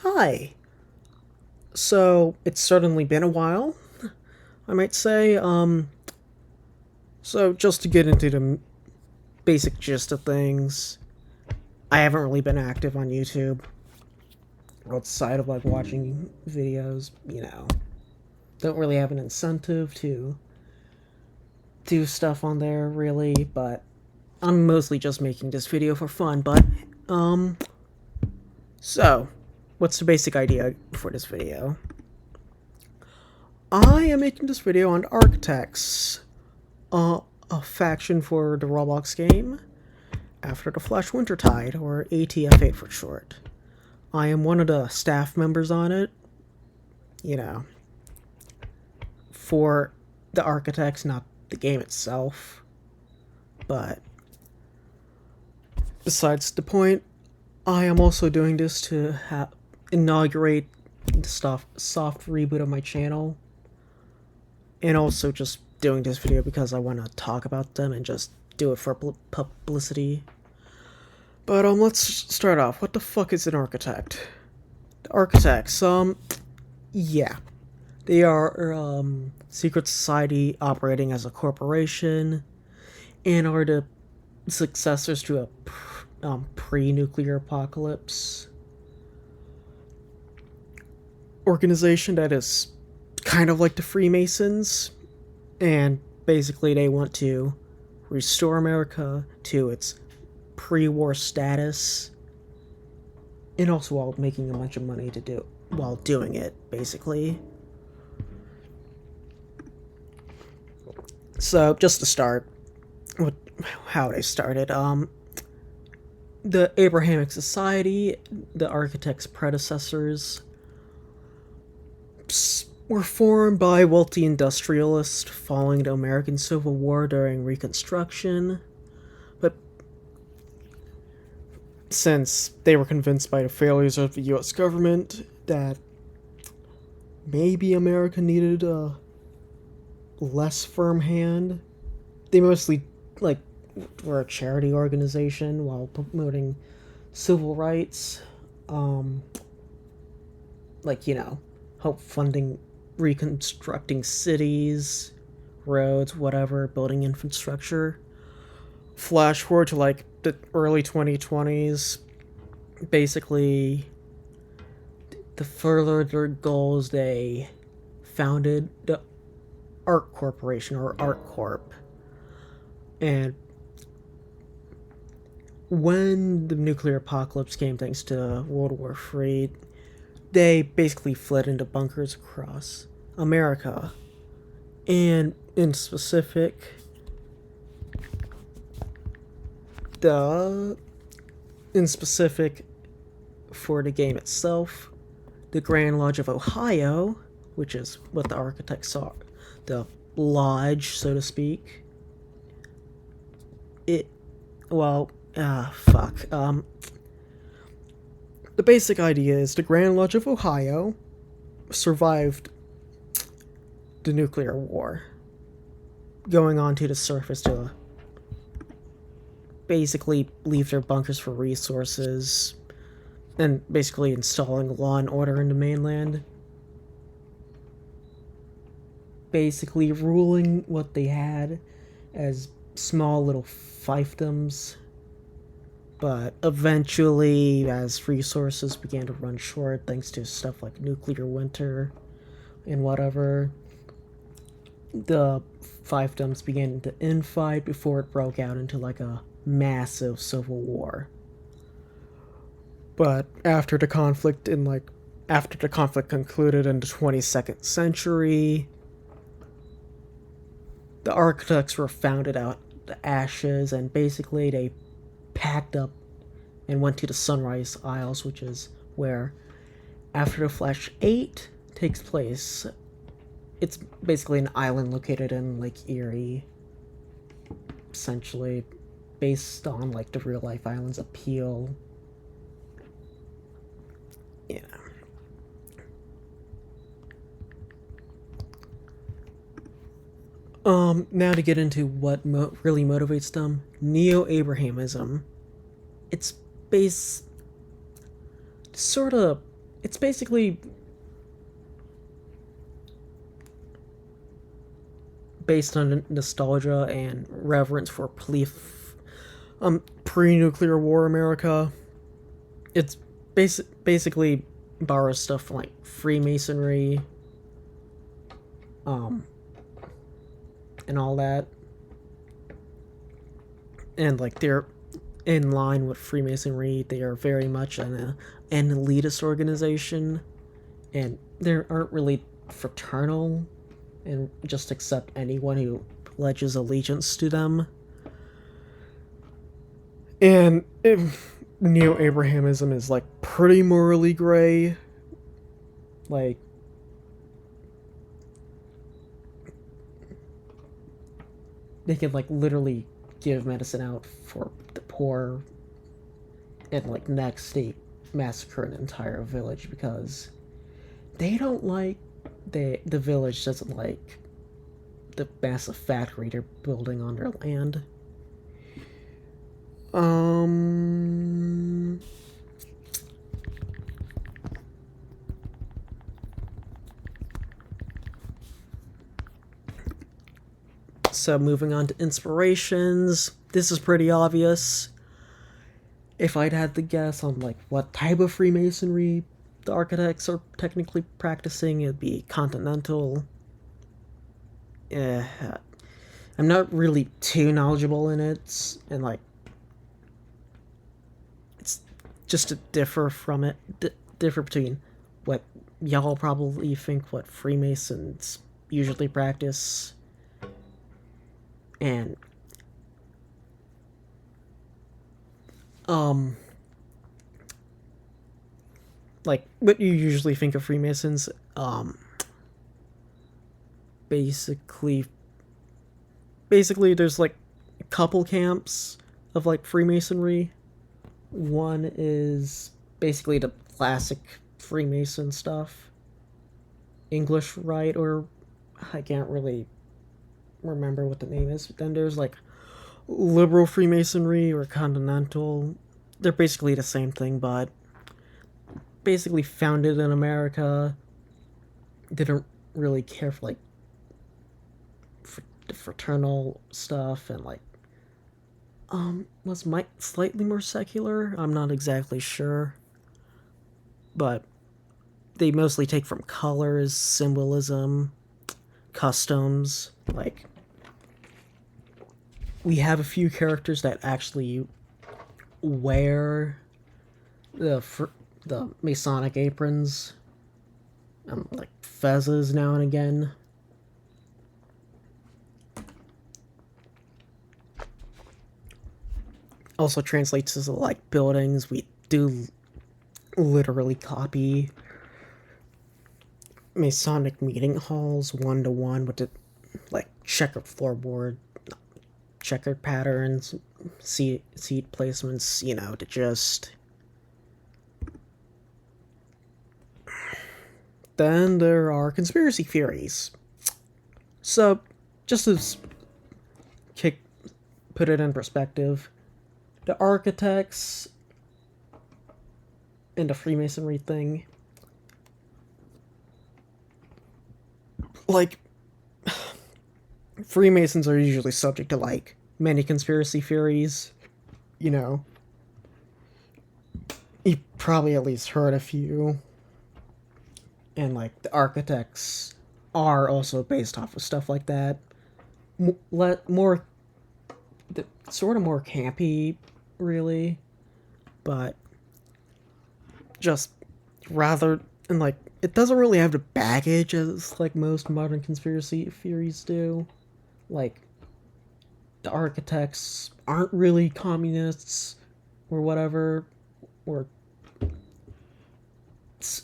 Hi. So, it's certainly been a while, I might say. So just to get into the basic gist of things, I haven't really been active on YouTube outside of like watching videos. Don't really have an incentive to do stuff on there really, but I'm mostly just making this video for fun, um, so, what's the basic idea for this video? I am making this video on Architects, a faction for the Roblox game, After the Flash Wintertide, or ATF8 for short. I am one of the staff members on it, you know, for the Architects, not the game itself. But, besides the point, I am also doing this to inaugurate the soft reboot of my channel, and also just doing this video because I want to talk about them and just do it for publicity. But let's start off. What the fuck is an architect? The architects, yeah, they are secret society operating as a corporation, and are the successors to a pre-nuclear apocalypse organization that is kind of like the Freemasons, and basically they want to restore America to its pre-war status, and also while making a bunch of money while doing it, basically. So just to start with how they started, the Abrahamic Society, the architects' predecessors, were formed by wealthy industrialists following the American Civil War during Reconstruction, but since they were convinced by the failures of the US government that maybe America needed a less firm hand, they mostly, were a charity organization while promoting civil rights, help funding reconstructing cities, roads, whatever, building infrastructure. Flash forward to the early 2020s, basically to further their goals, they founded the Art Corporation, or Art Corp. And when the nuclear apocalypse came thanks to World War III, they basically fled into bunkers across America. And in specific, for the game itself, the Grand Lodge of Ohio, which is what the architects are, the lodge, so to speak. The basic idea is the Grand Lodge of Ohio survived the nuclear war, going onto the surface to basically leave their bunkers for resources, and basically installing law and order in the mainland. Basically ruling what they had as small little fiefdoms, but eventually, as resources began to run short thanks to stuff like nuclear winter and whatever, the fiefdoms began to infight before it broke out into a massive civil war. But after the conflict concluded in the 22nd century, the architects were founded out the ashes, and basically they packed up and went to the Sunrise Isles, which is where After the Flash 8 takes place. It's basically an island located in Lake Erie, essentially based on the real life islands of Peel. Yeah. Now to get into what really motivates them. Neo-Abrahamism. It's based sort of it's basically based on nostalgia and reverence for pre-nuclear war America. It's basically borrows stuff from like Freemasonry, um, and all that, and like they're in line with Freemasonry. They are very much an elitist organization, and they aren't really fraternal, and just accept anyone who pledges allegiance to them. And Neo-Abrahamism is like pretty morally gray. Like, they can like literally give medicine out for the poor, and like next they massacre an entire village because they don't like the village doesn't like the massive factory they're building on their land. Um so moving on to inspirations. This is pretty obvious. If I'd had to guess on like what type of Freemasonry the architects are technically practicing, it'd be continental. Yeah, I'm not really too knowledgeable in it, and like it's just to differ from it, differ between what y'all probably think what Freemasons usually practice, and um like what you usually think of Freemasons. Basically basically there's like a couple camps of like Freemasonry. One is basically the classic Freemason stuff, English Rite, or I can't really remember what the name is. But then there's like liberal Freemasonry or continental. They're basically the same thing, but basically founded in America. Didn't really care for like the fraternal stuff, and like was Mike slightly more secular? I'm not exactly sure, but they mostly take from colors, symbolism, customs. Like, we have a few characters that actually wear the Masonic aprons, like fezzes now and again. Also translates to like buildings. We do literally copy Masonic meeting halls one to one with the like checkered floorboard, checkered patterns, seat placements. You know, to just. Then there are conspiracy theories. So, just to put it in perspective, the architects and the Freemasonry thing, like, Freemasons are usually subject to like many conspiracy theories. You know, you probably at least heard a few. And like the architects are also based off of stuff like that. More, sort of more campy, really, but just rather, and like it doesn't really have the baggage as like most modern conspiracy theories do. Like, the architects aren't really communists or whatever, or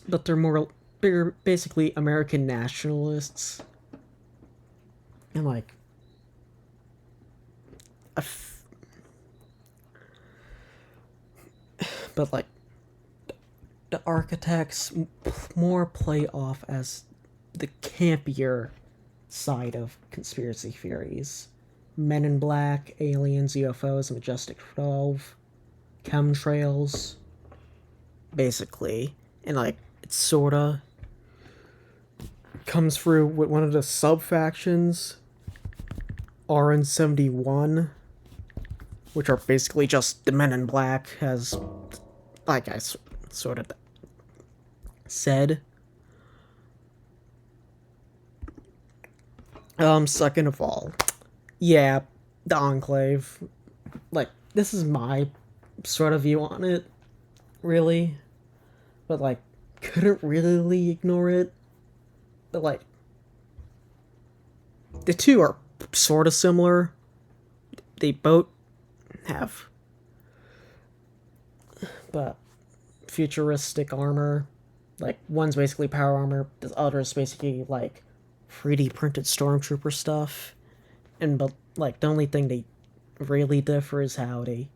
but they're more bigger, basically American nationalists, and like but like the architects more play off as the campier side of conspiracy theories. Men in Black, aliens, UFOs, Majestic 12, chemtrails, basically. And like it sorta comes through with one of the sub factions, RN71, which are basically just the Men in Black, as like I sort of said. Second of all, yeah, the Enclave. Like, this is my sort of view on it, really. But, like, couldn't really ignore it. But, like, the two are sort of similar. They both have, but futuristic armor. Like, one's basically power armor, the other's basically, like, 3D printed stormtrooper stuff. And, but, like, the only thing they really differ is how they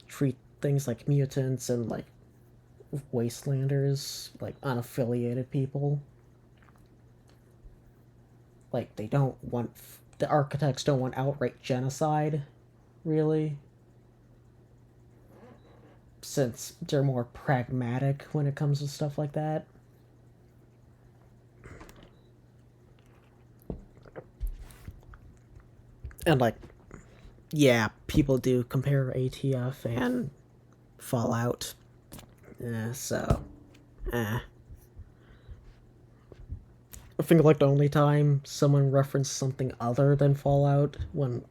treat things like mutants and, like, wastelanders, like, unaffiliated people. Like, they don't want, the architects don't want outright genocide, really. Since they're more pragmatic when it comes to stuff like that. And, like, yeah, people do compare ATF and Fallout. So, I think, like, the only time someone referenced something other than Fallout when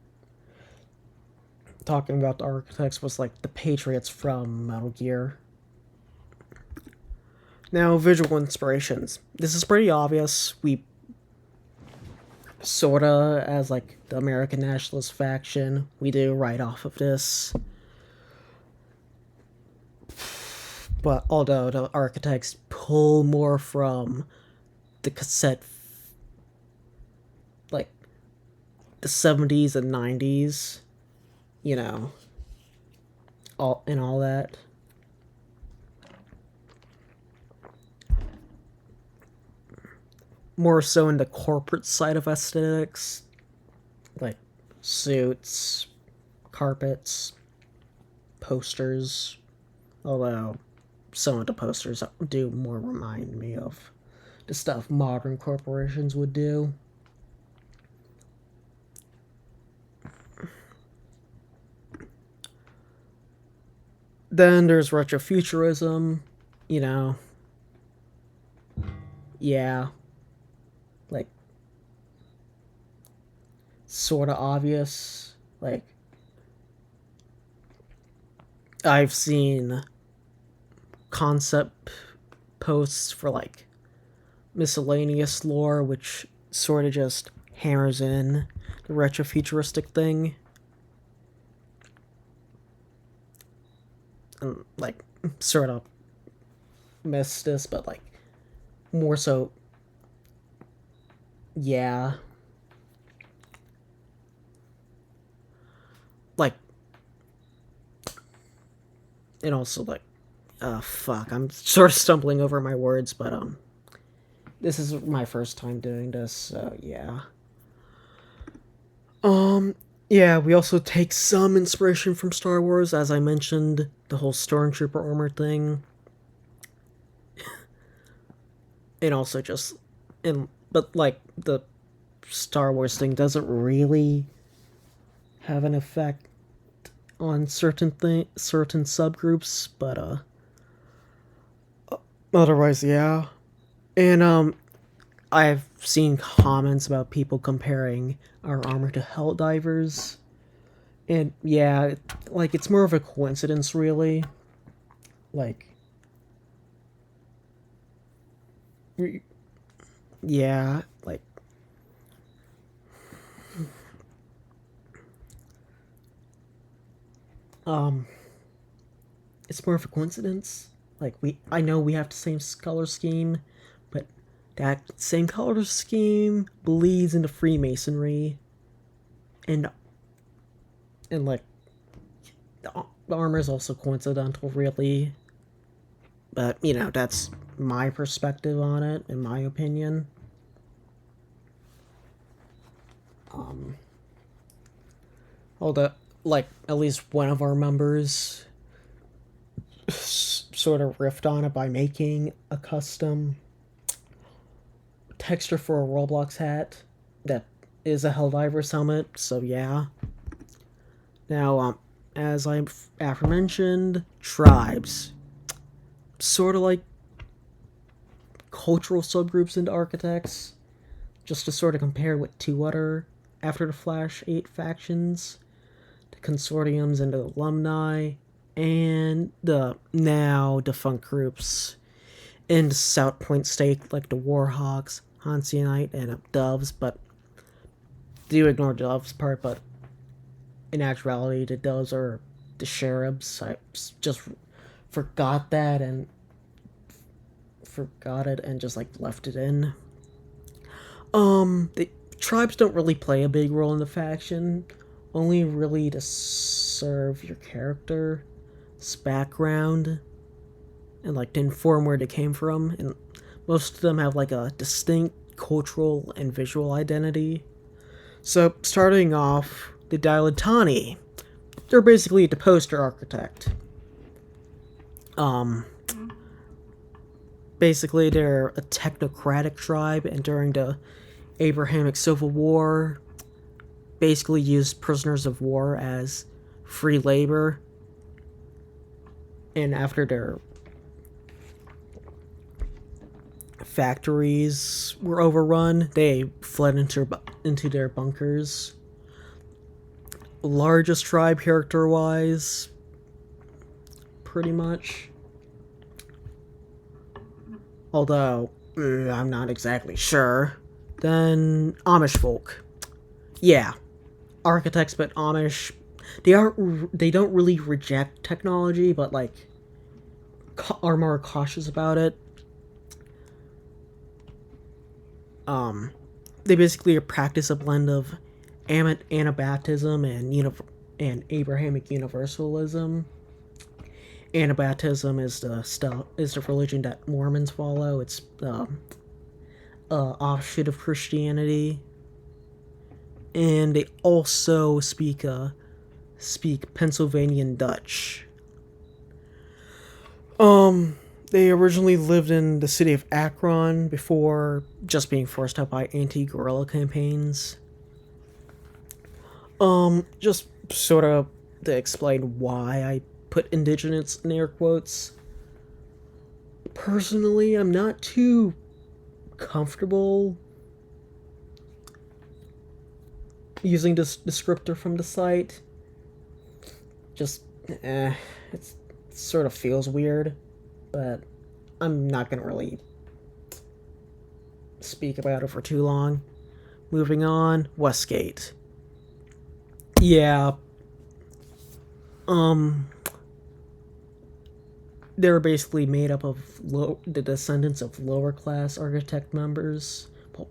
talking about the architects was, like, the Patriots from Metal Gear. Now, visual inspirations. This is pretty obvious. We sorta, as, like, the American Nationalist faction, we do right off of this. But although the architects pull more from the cassette, like, the 70s and 90s, you know, all that. More so in the corporate side of aesthetics, like suits, carpets, posters. Although some of the posters do more remind me of the stuff modern corporations would do. Then there's retrofuturism, you know. Yeah. Like, sort of obvious. Like, I've seen concept posts for, like, miscellaneous lore, which sort of just hammers in the retrofuturistic thing. And, like, sort of missed this, but, like, more so, yeah. Like, and also, like, fuck, I'm sort of stumbling over my words, but, this is my first time doing this, so, yeah. Yeah, we also take some inspiration from Star Wars, as I mentioned, the whole Stormtrooper armor thing. And also just, but, like, the Star Wars thing doesn't really have an effect on certain subgroups, but, otherwise, yeah. And, I've seen comments about people comparing our armor to Helldivers. And, yeah, like, it's more of a coincidence, really. Like, yeah, like, it's more of a coincidence. Like, I know we have the same color scheme, but that same color scheme bleeds into Freemasonry, and like, the armor is also coincidental, really. But, you know, that's my perspective on it, in my opinion. Although, like, at least one of our members sort of riffed on it by making a custom texture for a Roblox hat that is a Helldivers helmet, so yeah. Now, as I've aforementioned, tribes. Sort of like cultural subgroups into architects, just to sort of compare with two other After the Flash 8 factions, the consortiums and the alumni, and the now defunct groups in South Point State like the Warhawks, Hanseanite, and Doves, but do ignore Doves part, but in actuality the Doves are the Cherubs. I just forgot that and just like left it in. The tribes don't really play a big role in the faction, only really to serve your character's background and like to inform where they came from, and most of them have like a distinct cultural and visual identity. So starting off, the Dilatani, they're basically the poster architect. Basically they're a technocratic tribe, and during the Abrahamic Civil War basically used prisoners of war as free labor, and after their factories were overrun, they fled into their bunkers. Largest tribe character-wise, pretty much. Although, I'm not exactly sure. Then, Amish folk. Yeah, architects, but Amish, they don't really reject technology, but like, are more cautious about it. They basically practice a blend of Anabaptism and Abrahamic Universalism. Anabaptism is the religion that Mormons follow. It's offshoot of Christianity, and they also speak Pennsylvanian Dutch. They originally lived in the city of Akron before just being forced out by anti-guerrilla campaigns. Just sort of to explain why I put indigenous in air quotes. Personally, I'm not too comfortable using this descriptor from the site. Just, it sort of feels weird, but I'm not gonna really speak about it for too long. Moving on, Westgate. Yeah. They're basically made up of the descendants of lower class architect members,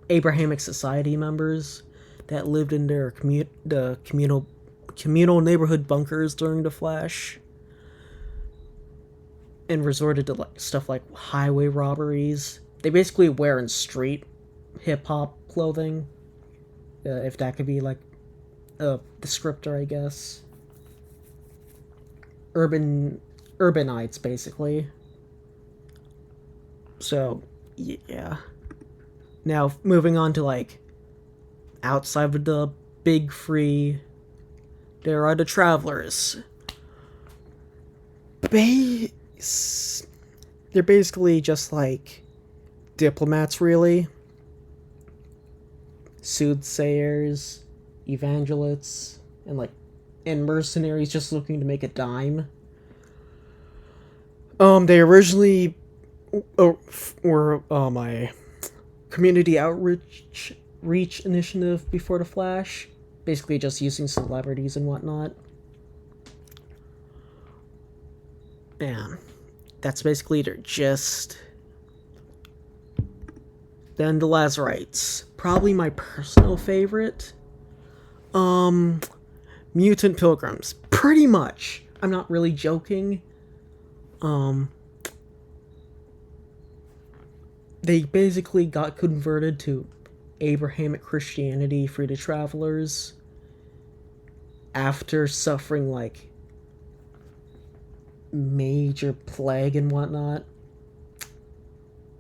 Abrahamic society members that lived in their communal neighborhood bunkers during the Flash, and resorted to like stuff like highway robberies. They basically wear in street hip hop clothing, if that could be like a descriptor, I guess. Urbanites, basically. So, yeah. Now, moving on to, like, outside of the big free, there are the travelers. They're basically just, like, diplomats, really. Soothsayers, evangelists, and mercenaries just looking to make a dime. They originally were my community outreach initiative before the Flash, basically just using celebrities and whatnot. And that's basically their gist. Then the Lazarites, probably my personal favorite. Mutant Pilgrims, pretty much. I'm not really joking. They basically got converted to Abrahamic Christianity through the travelers after suffering, like, major plague and whatnot.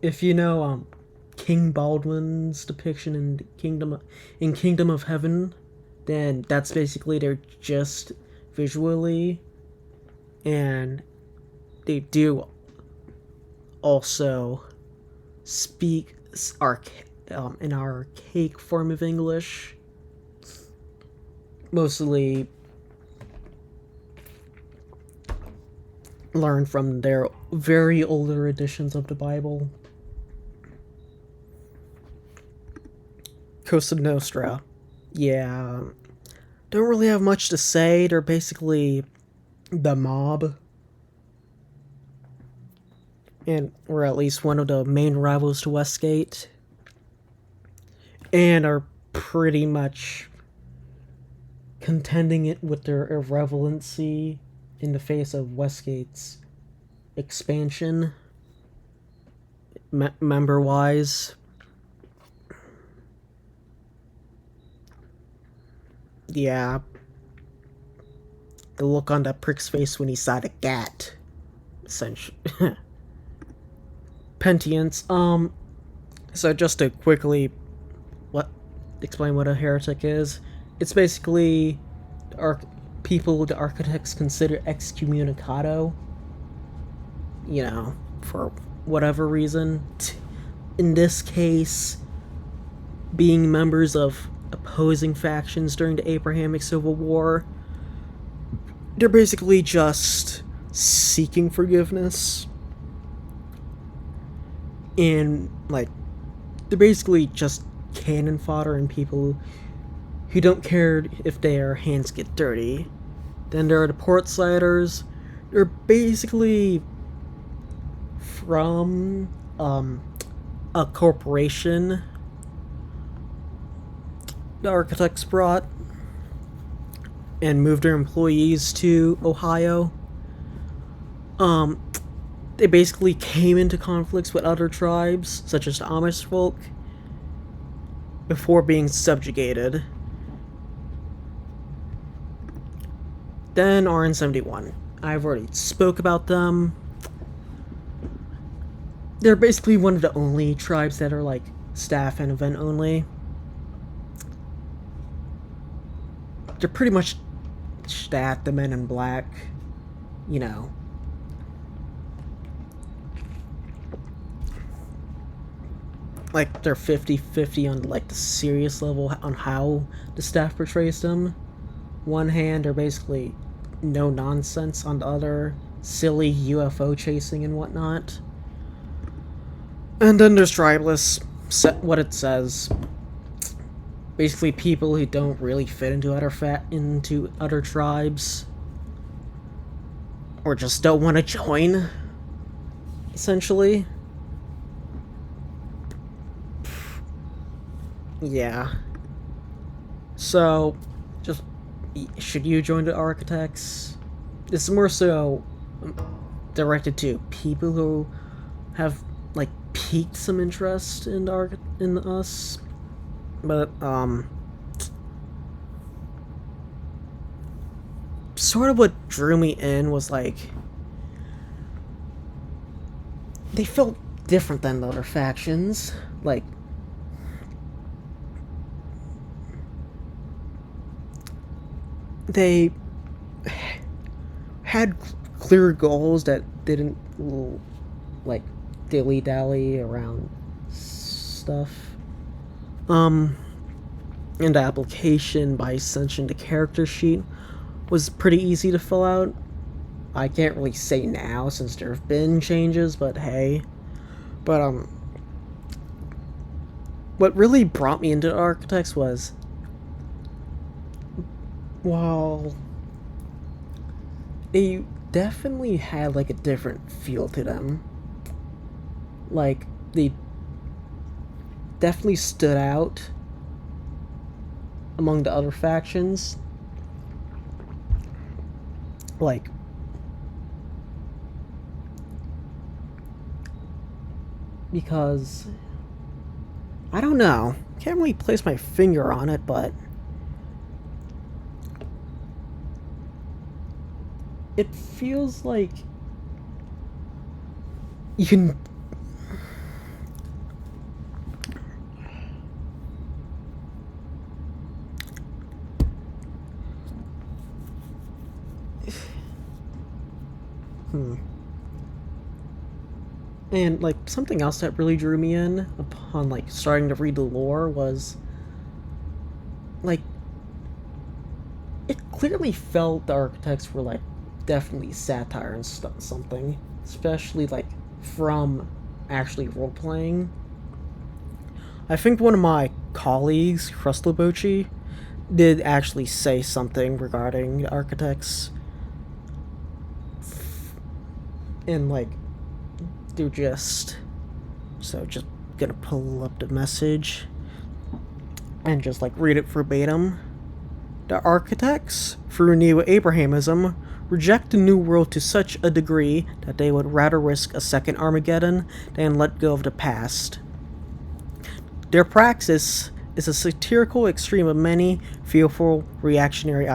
If you know King Baldwin's depiction in Kingdom of Heaven, then that's basically their gist visually, and they do also speak an archaic form of English, mostly learned from their very older editions of the Bible. Cosa Nostra. Yeah, don't really have much to say. They're basically the mob, or at least one of the main rivals to Westgate, and are pretty much contending it with their irrelevancy in the face of Westgate's expansion, member-wise. Yeah. The look on that prick's face when he saw the gat. Essentially. Pentience. So just to quickly explain what a heretic is. It's basically people the architects consider excommunicado. You know, for whatever reason. In this case, being members of opposing factions during the Abrahamic Civil War. They're basically just seeking forgiveness. And, like, they're basically just cannon fodder and people who don't care if their hands get dirty. Then there are the Portsiders. They're basically from a corporation the architects brought and moved their employees to Ohio. They basically came into conflicts with other tribes, such as the Amish folk, before being subjugated. Then RN71. I've already spoke about them. They're basically one of the only tribes that are like staff and event only. They're pretty much the Men in Black, you know. Like, they're 50-50 on, like, the serious level on how the staff portrays them. One hand, they're basically no nonsense. On the other, silly UFO chasing and whatnot. And then there's Tribalists, what it says. Basically people who don't really fit into other tribes. Or just don't want to join, essentially. Yeah. So, just, should you join the Architects? This is more so directed to people who have, like, piqued some interest in us. But, sort of what drew me in was, like, they felt different than the other factions. Like, they had clear goals that didn't, like, dilly-dally around stuff. And the application by extension the character sheet was pretty easy to fill out. I can't really say now since there have been changes, but hey. But, what really brought me into Architects was, while they definitely had, like, a different feel to them. Like, they definitely stood out among the other factions. Like, because I don't know, can't really place my finger on it, but it feels like you can. And like something else that really drew me in upon like starting to read the lore was like it clearly felt the architects were like definitely satire and something, especially like from actually role playing. I think one of my colleagues, Krustlobochi, did actually say something regarding the architects, and like they're just just gonna pull up the message and just like read it verbatim. The architects, through Neo-Abrahamism, reject the New World to such a degree that they would rather risk a second Armageddon than let go of the past. Their praxis is a satirical extreme of many fearful reactionary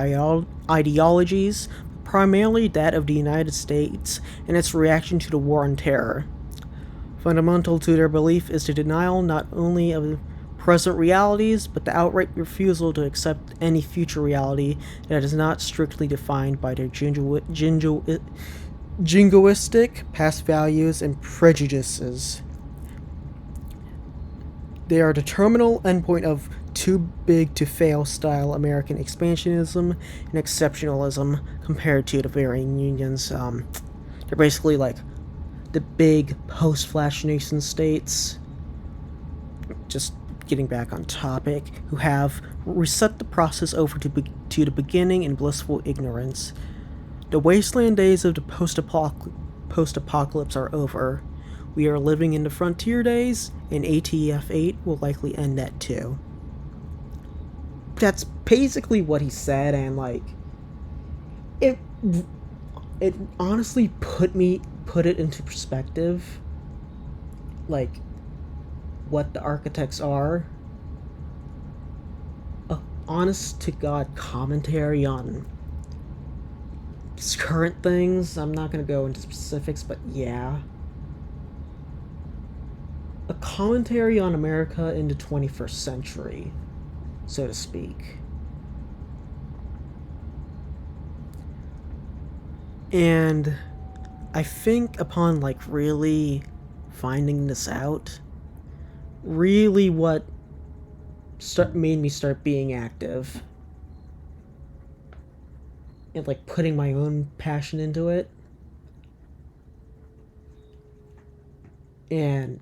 ideologies, primarily that of the United States and its reaction to the War on Terror. Fundamental to their belief is the denial not only of present realities, but the outright refusal to accept any future reality that is not strictly defined by their jingoistic past values and prejudices. They are the terminal endpoint of too big to fail style American expansionism and exceptionalism compared to the varying unions. They're basically like the big post-Flash nation states, just getting back on topic, who have reset the process over to the beginning in blissful ignorance. The wasteland days of the post-apocalypse are over. We are living in the frontier days, and ATF 8 will likely end that too. That's basically what he said, and like it it honestly put it into perspective, like what the architects are. A honest to god commentary on current things. I'm not gonna go into specifics, but yeah, a commentary on America in the 21st century, so to speak. And I think upon like really finding this out, really what made me start being active and like putting my own passion into it. And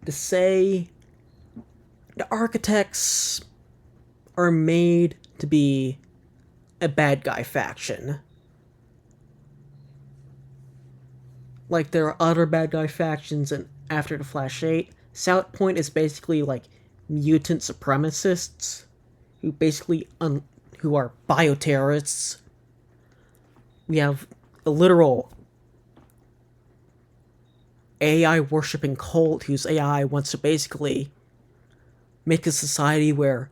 to say the architects are made to be a bad guy faction. Like there are other bad guy factions, and after the Flash 8, South Point is basically like mutant supremacists who basically who are bioterrorists. We have a literal AI worshipping cult whose AI wants to basically make a society where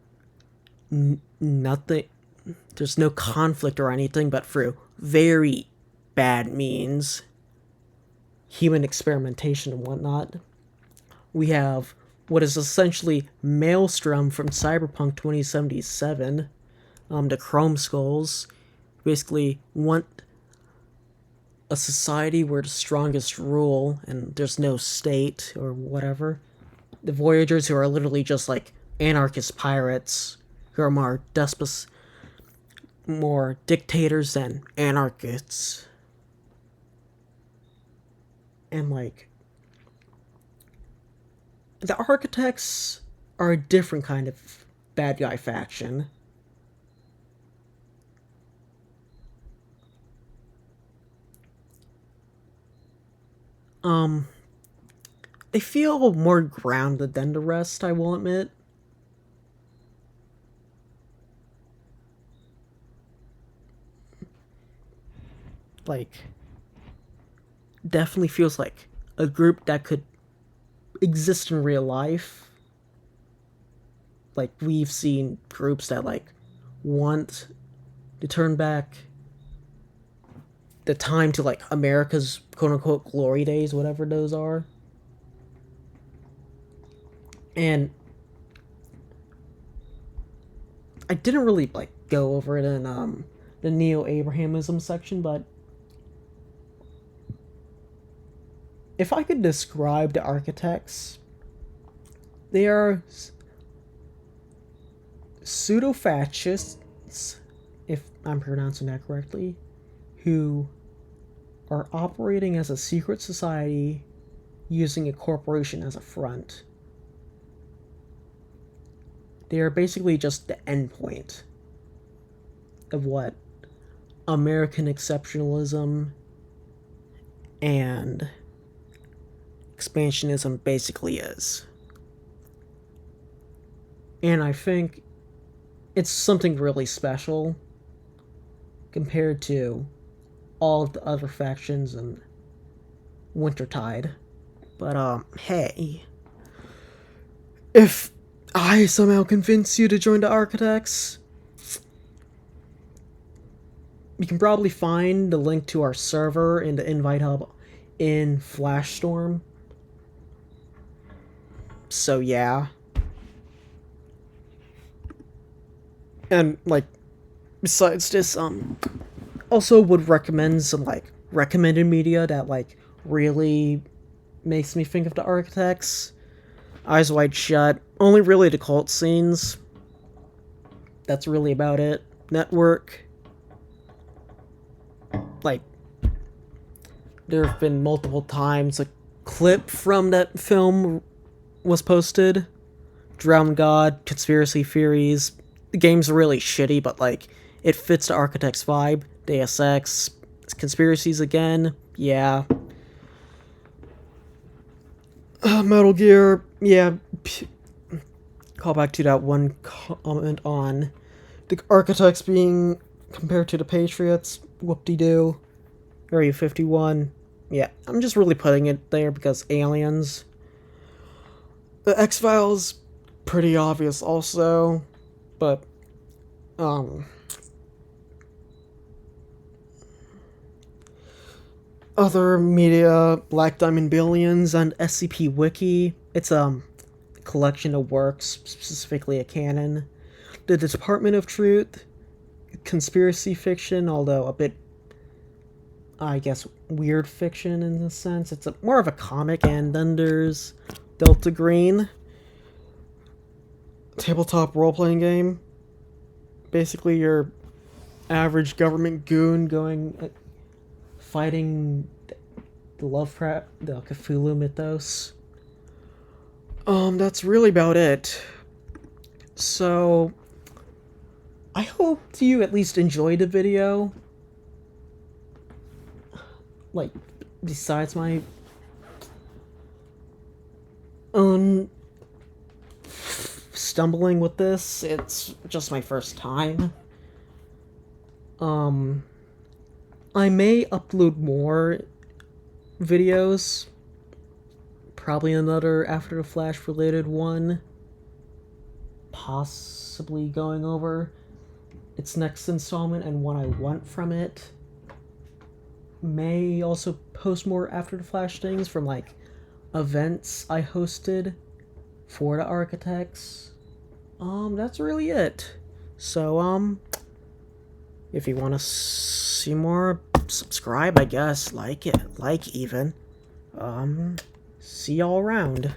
nothing, there's no conflict or anything, but through very bad means, human experimentation and whatnot. We have what is essentially Maelstrom from Cyberpunk 2077, the Chrome Skulls, basically want a society where the strongest rule and there's no state or whatever. The Voyagers, who are literally just like anarchist pirates, who are more despots, more dictators than anarchists. And like, the Architects are a different kind of bad guy faction. They feel more grounded than the rest, I will admit. Like, definitely feels like a group that could exist in real life. Like, we've seen groups that, like, want to turn back the time to like America's quote unquote glory days, whatever those are. And I didn't really like go over it in the Neo-Abrahamism section, but if I could describe the architects, they are pseudo-fascists, if I'm pronouncing that correctly, who are operating as a secret society using a corporation as a front. They are basically just the endpoint of what American exceptionalism and expansionism basically is. And I think it's something really special compared to all of the other factions in Wintertide. But, hey. If I somehow convince you to join the Architects, you can probably find the link to our server in the invite hub in Flashstorm. So yeah. And like, besides this, also would recommend some like recommended media that like really makes me think of the Architects. Eyes Wide Shut, only really the cult scenes. That's really about it. Network. Like, there have been multiple times a clip from that film was posted. Drowned God, conspiracy theories. The game's really shitty, but like, it fits the Architects vibe. Deus Ex, conspiracies again, yeah. Metal Gear, yeah. Call back to that one comment on the Architects being compared to the Patriots. Whoop-de-doo. Area 51. Yeah, I'm just really putting it there because aliens. The X-Files, pretty obvious also. But, other media, Black Diamond Billions and SCP Wiki. It's a collection of works, specifically a canon. The Department of Truth, conspiracy fiction, although a bit, I guess, weird fiction in a sense. It's more of a comic. And then there's Delta Green, tabletop role-playing game. Basically your average government goon going fighting the Lovecraft, the Cthulhu mythos. That's really about it. So, I hope you at least enjoyed the video. Like, besides my stumbling with this, it's just my first time. I may upload more videos. Probably another After the Flash related one. Possibly going over its next installment and what I want from it. May also post more After the Flash things from like events I hosted for the Architects. That's really it. So, if you want to see more, subscribe, I guess, like it, even. See y'all around.